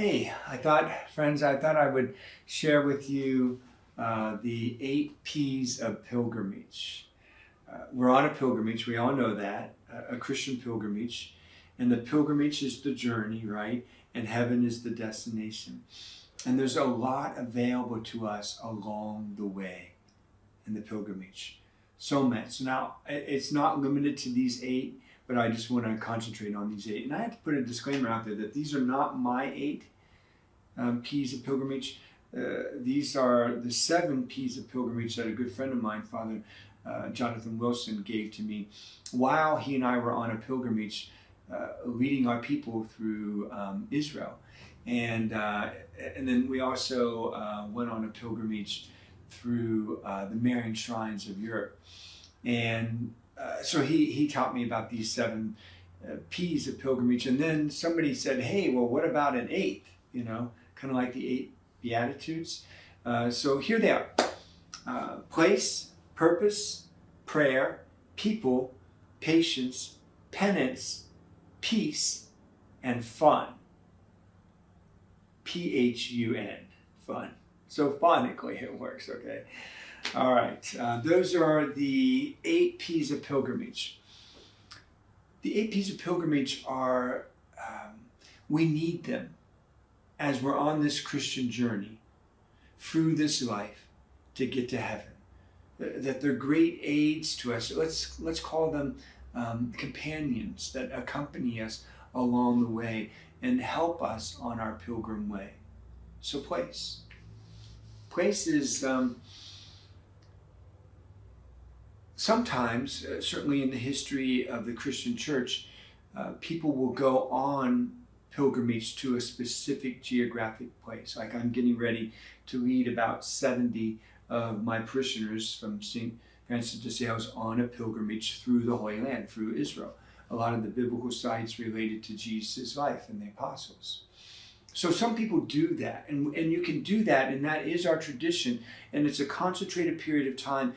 Hey, friends, I thought I would share with you the 8 P's of pilgrimage. We're on a pilgrimage, we all know that, a Christian pilgrimage. And the pilgrimage is the journey, right? And heaven is the destination. And there's a lot available to us along the way in the pilgrimage. So much. So now, it's not limited to these 8, but I just want to concentrate on these 8. And I have to put a disclaimer out there that these are not my 8 P's of pilgrimage. These are the 7 P's of pilgrimage that a good friend of mine, Father Jonathan Wilson, gave to me while he and I were on a pilgrimage leading our people through Israel. And then we also went on a pilgrimage through the Marian shrines of Europe. And so he taught me about these 7 P's of pilgrimage. And then somebody said, hey, well, what about an 8th? You know, kind of like the 8 Beatitudes. So here they are. Place, purpose, prayer, people, patience, penance, peace, and fun. P-H-U-N, fun. So phonically it works, okay? All right, those are the 8 P's of pilgrimage. The 8 P's of pilgrimage are, we need them as we're on this Christian journey through this life to get to heaven. That they're great aids to us. Let's call them companions that accompany us along the way and help us on our pilgrim way. So place. Place is sometimes, certainly in the history of the Christian church, people will go on pilgrimage to a specific geographic place. Like I'm getting ready to lead about 70 of my parishioners from St. Francis de Sales on a pilgrimage through the Holy Land, through Israel. A lot of the biblical sites related to Jesus' life and the apostles. So some people do that, and you can do that, and that is our tradition, and it's a concentrated period of time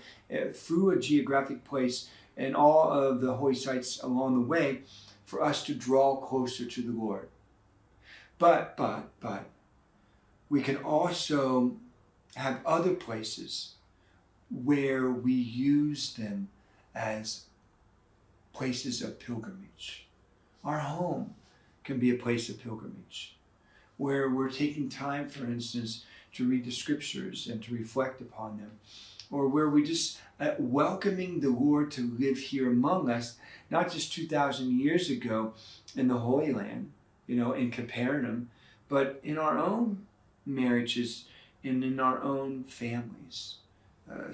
through a geographic place and all of the holy sites along the way for us to draw closer to the Lord. But we can also have other places where we use them as places of pilgrimage. Our home can be a place of pilgrimage, where we're taking time, for instance, to read the scriptures and to reflect upon them, or where we just welcoming the Lord to live here among us, not just 2,000 years ago in the Holy Land, in Capernaum, but in our own marriages and in our own families.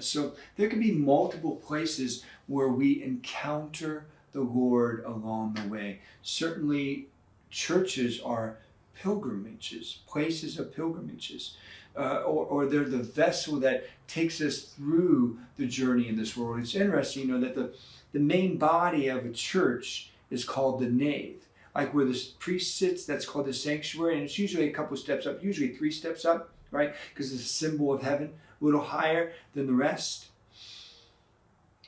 So there can be multiple places where we encounter the Lord along the way. Certainly, churches are pilgrimages, places of pilgrimages, or they're the vessel that takes us through the journey in this world. It's interesting, that the main body of a church is called the nave. Like where the priest sits, that's called the sanctuary, and it's usually a couple steps up, usually 3 steps up, right? Because it's a symbol of heaven, a little higher than the rest.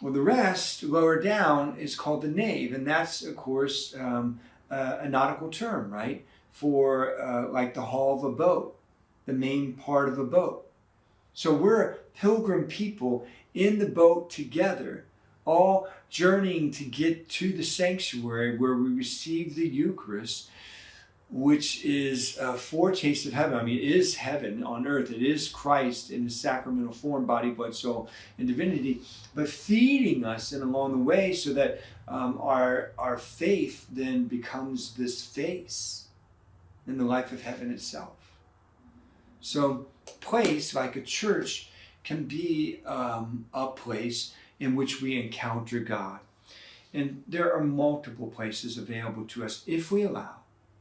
Well, the rest, lower down, is called the nave, and that's, of course, a nautical term, right? For like the hull of a boat, the main part of a boat. So we're pilgrim people in the boat together, all journeying to get to the sanctuary where we receive the Eucharist, which is a foretaste of heaven. I mean, it is heaven on earth. It is Christ in his sacramental form, body, blood, soul, and divinity, but feeding us and along the way so that our faith then becomes this face in the life of heaven itself. So place, like a church, can be a place in which we encounter God. And there are multiple places available to us if we allow,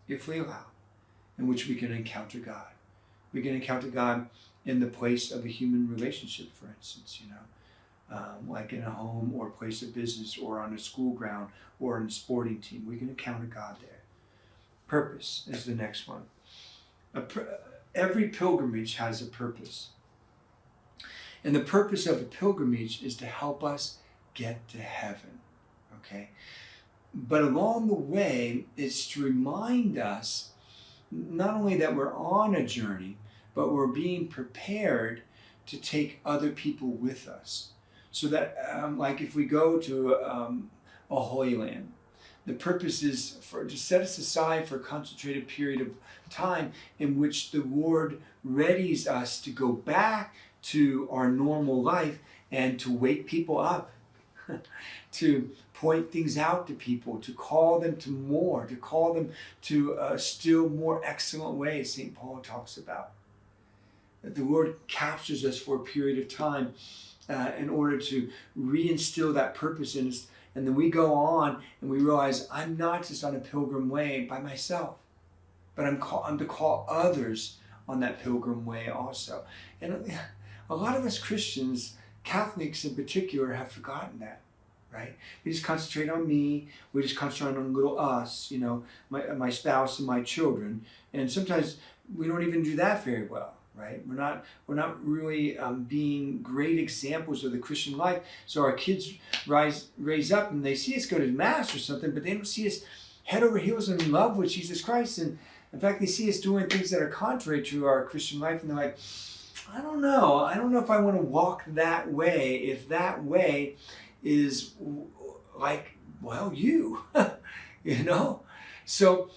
in which we can encounter God. We can encounter God in the place of a human relationship, for instance, like in a home or a place of business or on a school ground or in a sporting team. We can encounter God there. Purpose is the next one. Every pilgrimage has a purpose. And the purpose of a pilgrimage is to help us get to heaven, okay? But along the way, it's to remind us not only that we're on a journey, but we're being prepared to take other people with us. So that, like if we go to a Holy Land, the purpose is to set us aside for a concentrated period of time in which the Lord readies us to go back to our normal life and to wake people up, to point things out to people, to call them to more, to call them to a still more excellent way, St. Paul talks about. That the Lord captures us for a period of time in order to reinstill that purpose in us. And then we go on and we realize I'm not just on a pilgrim way by myself, but I'm to call others on that pilgrim way also. And a lot of us Christians, Catholics in particular, have forgotten that, right? We just concentrate on me. We just concentrate on little us, my spouse and my children. And sometimes we don't even do that very well. Right? We're not really being great examples of the Christian life. So our kids raise up and they see us go to Mass or something, but they don't see us head over heels in love with Jesus Christ. And in fact, they see us doing things that are contrary to our Christian life, and they're like, I don't know if I want to walk that way, if that way is like, well, you know? So,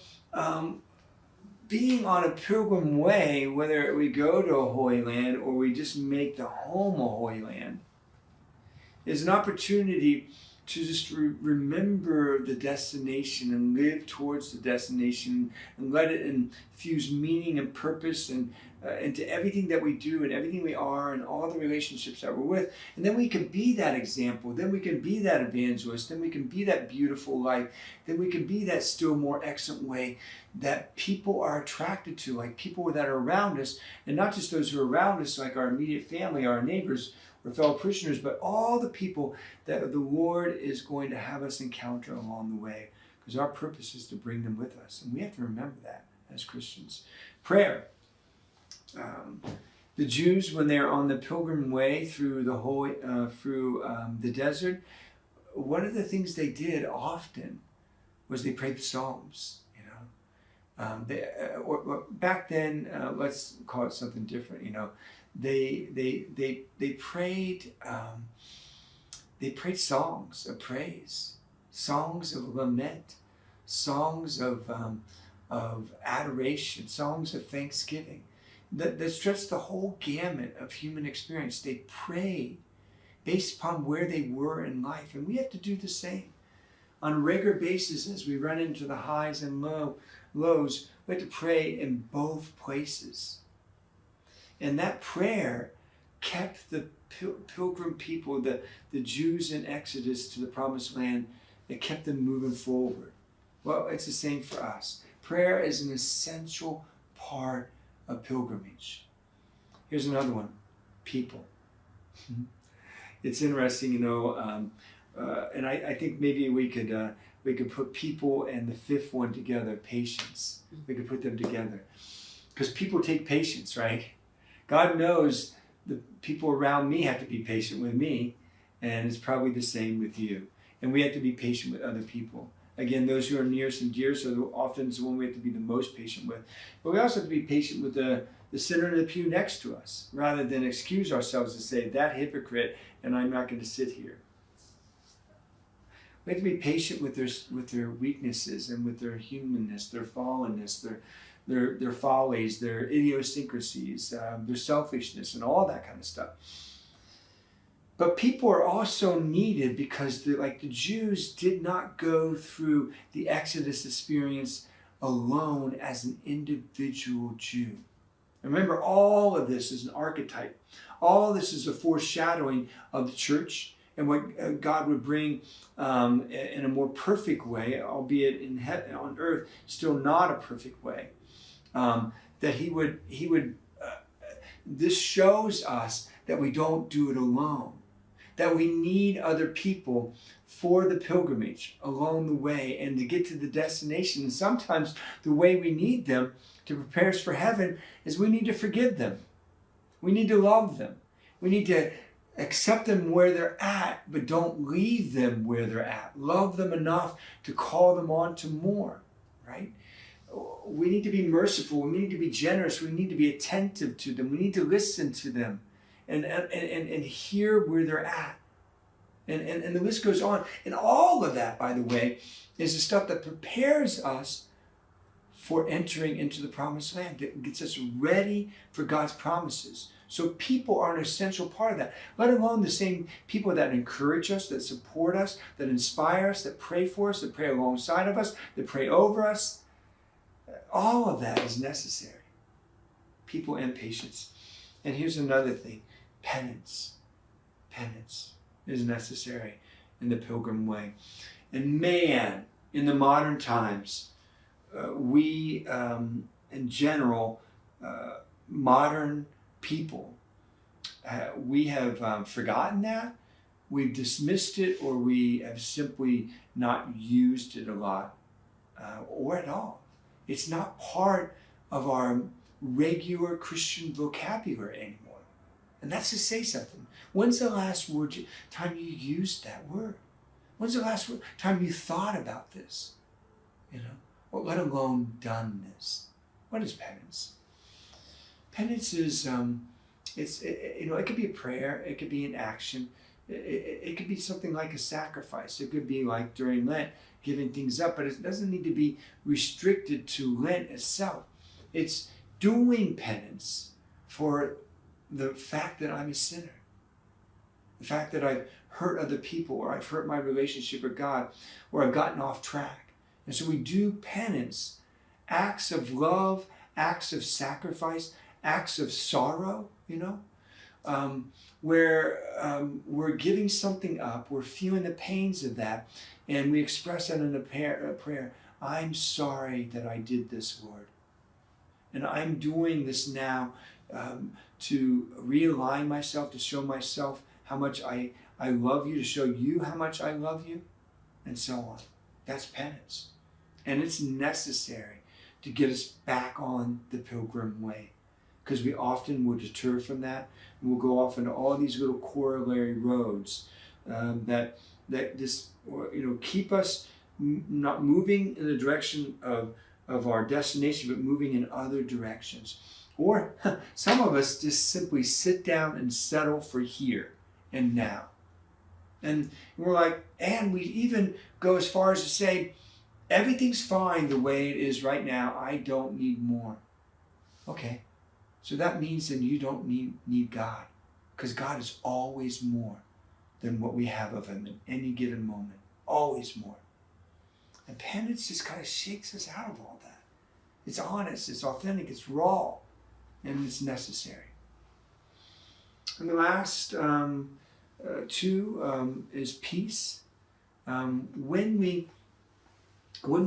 being on a pilgrim way, whether we go to a Holy Land or we just make the home a Holy Land, is an opportunity to just remember the destination and live towards the destination and let it infuse meaning and purpose and into everything that we do and everything we are and all the relationships that we're with. And then we can be that example. Then we can be that evangelist. Then we can be that beautiful life. Then we can be that still more excellent way that people are attracted to, like people that are around us, and not just those who are around us, like our immediate family, our neighbors, or fellow parishioners, but all the people that the Lord is going to have us encounter along the way, because our purpose is to bring them with us, and we have to remember that as Christians. Prayer. The Jews, when they're on the pilgrim way through the desert, one of the things they did often was they prayed the Psalms. Back then, let's call it something different. They prayed songs of praise, songs of lament, songs of adoration, songs of thanksgiving that stretched the whole gamut of human experience. They prayed based upon where they were in life, and we have to do the same on a regular basis as we run into the highs and lows. We have to pray in both places. And that prayer kept the pilgrim people, the Jews in Exodus to the Promised Land, it kept them moving forward. Well, it's the same for us. Prayer is an essential part of pilgrimage. Here's another one, people. It's interesting, and I think maybe we could put people and the fifth one together, patience. We could put them together. Because people take patience, right? God knows the people around me have to be patient with me, and it's probably the same with you. And we have to be patient with other people. Again, those who are nearest and dearest are often the one we have to be the most patient with. But we also have to be patient with the sinner in the pew next to us, rather than excuse ourselves and say, that hypocrite, and I'm not going to sit here. We have to be patient with their weaknesses and with their humanness, their fallenness, their follies, their idiosyncrasies, their selfishness, and all that kind of stuff. But people are also needed because, the Jews did not go through the Exodus experience alone as an individual Jew. Remember, all of this is an archetype. All of this is a foreshadowing of the church and what God would bring in a more perfect way, albeit in heaven, on earth, still not a perfect way. That he would. This shows us that we don't do it alone. That we need other people for the pilgrimage along the way and to get to the destination. And sometimes the way we need them to prepare us for heaven is we need to forgive them. We need to love them. We need to accept them where they're at, but don't leave them where they're at. Love them enough to call them on to more, right? We need to be merciful. We need to be generous. We need to be attentive to them. We need to listen to them and hear where they're at. And the list goes on. And all of that, by the way, is the stuff that prepares us for entering into the promised land, that gets us ready for God's promises. So people are an essential part of that, let alone the same people that encourage us, that support us, that inspire us, that pray for us, that pray alongside of us, that pray over us. All of that is necessary. People and patience. And here's another thing. Penance. Penance is necessary in the pilgrim way. And man, in the modern times, we, in general, modern people, we have forgotten that, we've dismissed it, or we have simply not used it a lot, or at all. It's not part of our regular Christian vocabulary anymore. And that's to say something. When's the last time you used that word? When's the last time you thought about this? Or let alone done this? What is penance? Penance is, it could be a prayer, it could be an action, it could be something like a sacrifice. It could be like during Lent, giving things up, but it doesn't need to be restricted to Lent itself. It's doing penance for the fact that I'm a sinner, the fact that I've hurt other people, or I've hurt my relationship with God, or I've gotten off track. And so we do penance, acts of love, acts of sacrifice, acts of sorrow, where we're giving something up, we're feeling the pains of that, and we express that in a prayer. I'm sorry that I did this, Lord. And I'm doing this now to realign myself, to show myself how much I love you, to show you how much I love you, and so on. That's penance. And it's necessary to get us back on the pilgrim way, because we often will deter from that, and we'll go off into all these little corollary roads that just keep us not moving in the direction of our destination, but moving in other directions. Or some of us just simply sit down and settle for here and now. And we're like, and we even go as far as to say, everything's fine the way it is right now. I don't need more. Okay, so that means then you don't need God, because God is always more than what we have of Him in any given moment. Always more. And penance just kind of shakes us out of all that. It's honest, it's authentic, it's raw, and it's necessary. And the last two is peace. When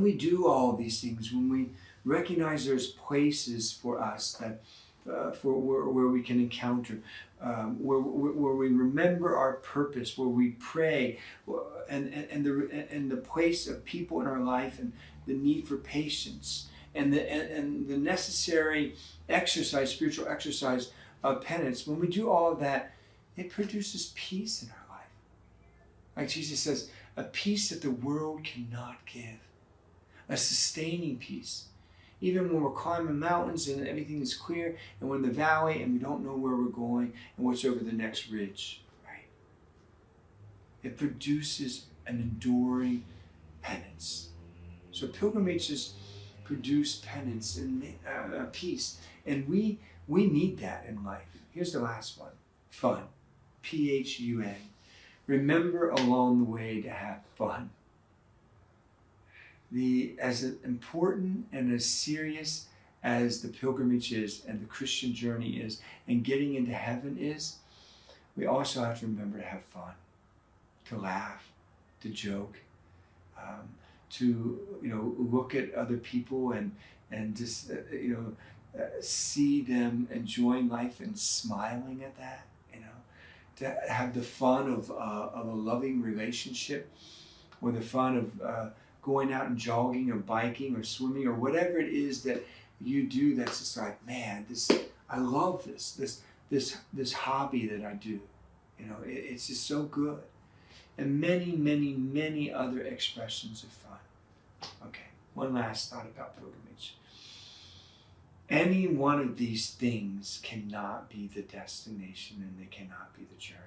we do all of these things, when we recognize there's places for us that where we can encounter, where we remember our purpose, where we pray, and the place of people in our life, and the need for patience, and the necessary exercise, spiritual exercise of penance. When we do all of that, it produces peace in our life. Like Jesus says, a peace that the world cannot give. A sustaining peace. Even when we're climbing mountains and everything is clear, and we're in the valley and we don't know where we're going and what's over the next ridge, right? It produces an enduring penance. So pilgrimages produce penance and peace, and we need that in life. Here's the last one: fun. P-H-U-N. Remember along the way to have fun. As important and as serious as the pilgrimage is, and the Christian journey is, and getting into heaven is, we also have to remember to have fun, to laugh, to joke, to look at other people and just see them enjoying life and smiling at that. To have the fun of a loving relationship, or the fun of going out and jogging or biking or swimming or whatever it is that you do. That's just like, man, I love this hobby that I do. It's just so good. And many, many, many other expressions of fun. Okay, One last thought about pilgrimage. Any one of these things cannot be the destination, and they cannot be the journey.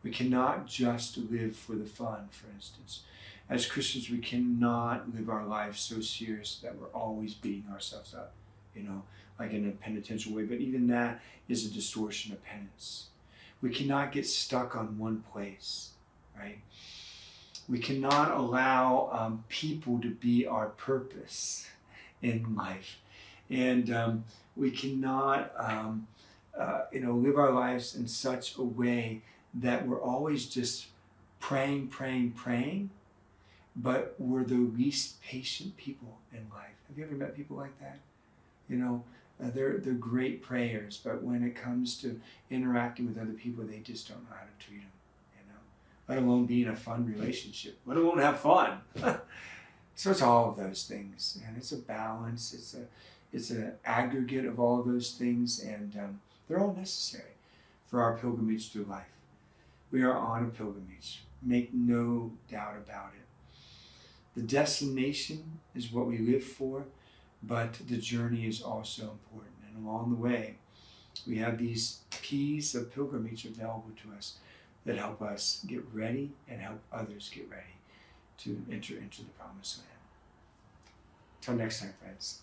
We cannot just live for the fun, for instance. As Christians, we cannot live our lives so serious that we're always beating ourselves up, like in a penitential way. But even that is a distortion of penance. We cannot get stuck on one place, right? We cannot allow people to be our purpose in life. And we cannot, live our lives in such a way that we're always just praying, but we're the least patient people in life. Have you ever met people like that? They're great prayers, but when it comes to interacting with other people, they just don't know how to treat them. Let alone be in a fun relationship. Let alone have fun. So it's all of those things, and it's a balance. It's an aggregate of all of those things, and they're all necessary for our pilgrimage through life. We are on a pilgrimage. Make no doubt about it. The destination is what we live for, but the journey is also important. And along the way, we have these keys of pilgrimage available to us that help us get ready and help others get ready to enter into the promised land. Till next time, friends.